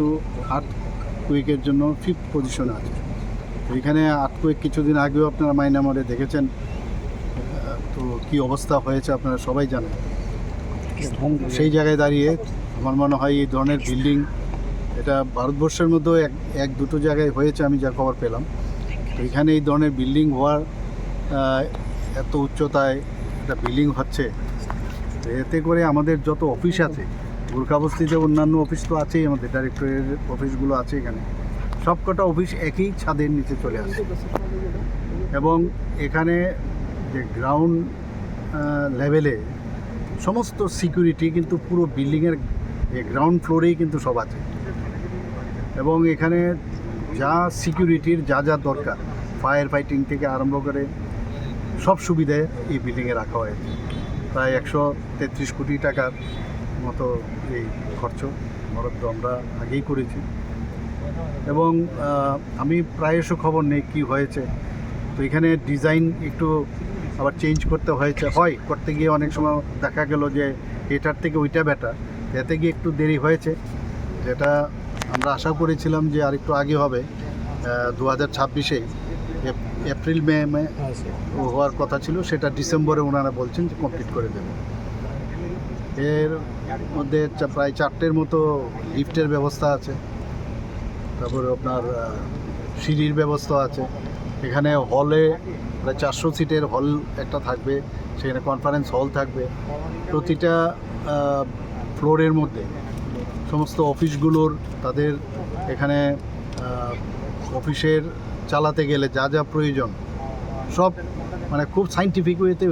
তো আর্থকুয়েকের জন্য 5th পজিশনে আছে। এখানে আর্থকুয়েক কিছুদিন আগেও আপনারা মায়ানমারে দেখেছেন, তো কি অবস্থা হয়েছে আপনারা সবাই জানেন। সেই জায়গায় দাঁড়িয়ে আমার মনে হয় এই ধরনের বিল্ডিং এটা ভারতবর্ষের মধ্যেও এক দুটো জায়গায় হয়েছে, আমি যা খবর পেলাম। তো এখানে এই ধরনের বিল্ডিং হওয়ার এত উচ্চতায় একটা বিল্ডিং হচ্ছে, এতে করে আমাদের যত অফিস আছে গোর্খাবস্তিতে, অন্যান্য অফিস তো আছেই, আমাদের ডাইরেক্টরের অফিসগুলো আছে, এখানে সবকটা অফিস একই ছাদের নিচে চলে আসে। এবং এখানে যে গ্রাউন্ড লেভেলে সমস্ত সিকিউরিটি কিন্তু পুরো বিল্ডিংয়ের গ্রাউন্ড ফ্লোরেই কিন্তু সব আছে। এবং এখানে যা সিকিউরিটির যা যা দরকার, ফায়ার ফাইটিং থেকে আরম্ভ করে সব সুবিধে এই বিল্ডিংয়ে রাখা হয়েছে। প্রায় 133 কোটি টাকার মতো এই খরচ বরাদ্দ আমরা আগেই করেছি। এবং আমি প্রায়শ খবর নেই কী হয়েছে, তো এখানে ডিজাইন একটু আবার চেঞ্জ করতে হয়েছে, করতে গিয়ে অনেক সময় দেখা গেল যে এটার থেকে ওইটা বেটার, এতে গিয়ে একটু দেরি হয়েছে। যেটা আমরা আশা করেছিলাম যে আরেকটু আগে হবে, 2026-এ এপ্রিল মে হওয়ার কথা ছিল, সেটা ডিসেম্বরে ওনারা বলছেন যে কমপ্লিট করে দেবে। এর মধ্যে প্রায় 4টের মতো লিফটের ব্যবস্থা আছে, তারপরে আপনার সিঁড়ির ব্যবস্থা আছে। এখানে হলে প্রায় 400 সিটের হল একটা থাকবে, সেখানে কনফারেন্স হল থাকবে। প্রতিটা ফ্লোরের মধ্যে সমস্ত অফিসগুলোর তাদের এখানে অফিসের চালাতে গেলে যা যা প্রয়োজন সব মানে খুব সাইন্টিফিক ওয়েতে